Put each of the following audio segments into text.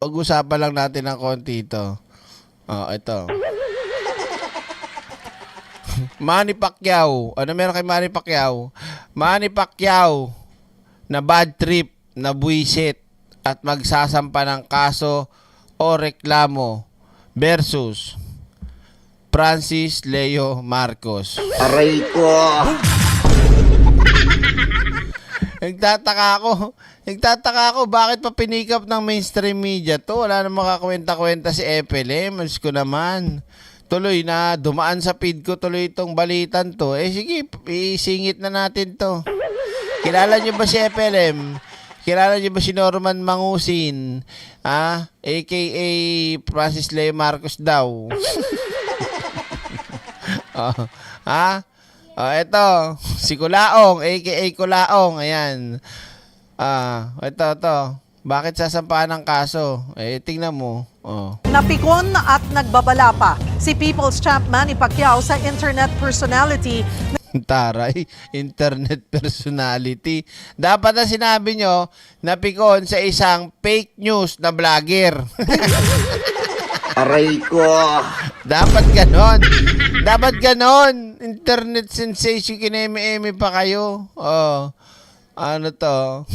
Pag-usapan lang natin ng konti ito. Oh, ito. Manny Pacquiao. Ano meron kay Manny Pacquiao? Manny Pacquiao na bad trip, na buwisit at magsasampa ng kaso o reklamo versus Francis Leo Marcos. Aray ko! Nagtataka ako, bakit pa pinikap ng mainstream media to? Wala namang makakwenta-kwenta si FLM. Mas ko naman. Tuloy na, dumaan sa feed ko tuloy itong balitan to. Eh sige, isingit na natin to. Kilala nyo ba si FLM? Kilala nyo ba si Norman Mangusin? A.K.A. Francis Leo Marcos daw. Ito, si Kulaong, a.k.a. Kulaong, ayan. Ito. Bakit sasampahan ng kaso? Tingnan mo. Napikon at nagbabala pa si People's Champ Manny Pacquiao sa internet personality. Taray, internet personality. Dapat na sinabi nyo, napikon sa isang fake news na vlogger. Aray ko! Dapat ganon. Internet sensation, kineme-eme pa kayo. Ano to?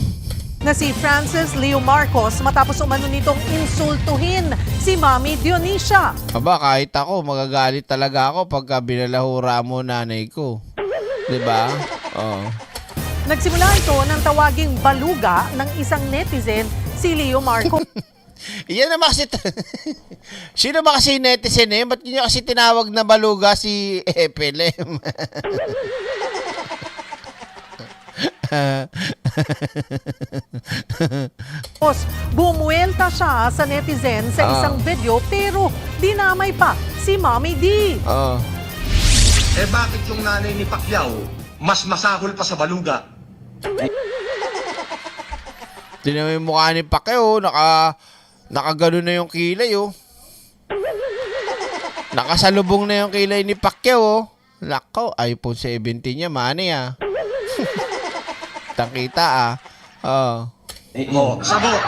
Na si Francis Leo Marcos matapos umano nitong insultuhin si Mami Dionisia. Aba, kahit ako, magagalit talaga ako pagka binalahura mo nanay ko. Diba? Nagsimula ito ng tawaging baluga ng isang netizen, si Leo Marcos. Yan naman kasi... Sino ba kasi netizen eh? Ba't niyo kasi tinawag na baluga si FLM? Bumuelta siya sa netizen sa isang video pero dinamay pa si Mami D. Eh bakit yung nanay ni Pacquiao mas masahol pa sa baluga? Tingnan mo yung mukha ni Pacquiao, nakagano na yung kilay, oh. Nakasalubong na yung kilay ni Pacquiao, oh. Lako, iPhone 17 niya, Manny, Takita, Sabot!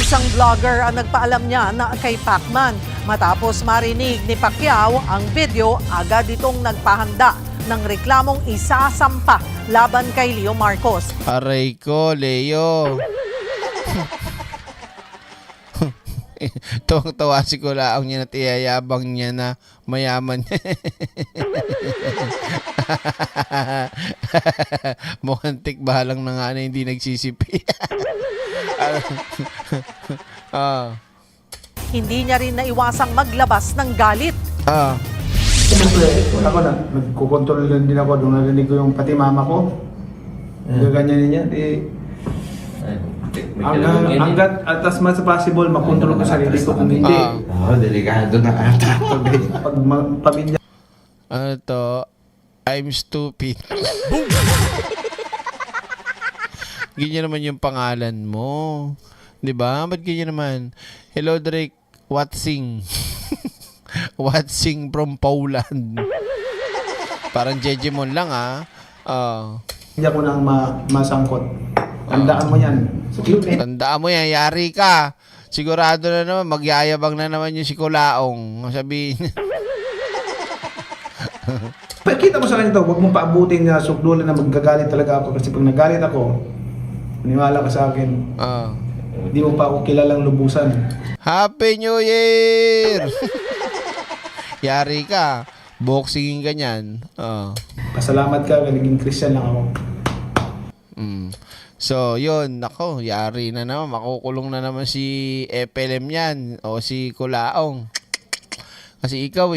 Isang vlogger ang nagpaalam niya na kay Pacman. Matapos marinig ni Pacquiao ang video, agad itong nagpahanda ng reklamong isasampa laban kay Leo Marcos. Aray ko, Leo. Tuwang-tawa si Kulaong niya at iyayabang niya na mayaman. Mukhang tikbalang na nga na hindi nagsisipi. Hindi niya rin naiwasang maglabas ng galit. Siyempre, ako na, nagkukontrol din ako. Doon narinig ko yung pati mama ko. Gaganyanin niya. Hanggat at as much as possible, makontrol ko sarili ko kung hindi. Delikado na ata. Pag pamilya. Ano to? I'm stupid. Ganyan naman yung pangalan mo. 'Di ba? Ba't ganyan naman? Hello, Drake. Watsing. Watsing from Poland. Parang Jejemon lang, Hindi ako nang masangkot. Tandaan mo yan. Tandaan mo yan, yari ka. Sigurado na naman, magyayabang na naman yung si Kulaong. Sabihin. Pakita mo sa kanya to, huwag mong paabutin na sukdulan na magagalit talaga ako. Kasi pag nagalit ako, maniwala ka sa akin. Hindi mo pa ako kilalang lubusan. Happy New Year! Yari ka. Boxingin ka niyan. Pasalamat ka, naging Christian lang ako. So, yun. Nako, yari na naman. Makukulong na naman si FLM yan. O si Kulaong. Kasi ikaw,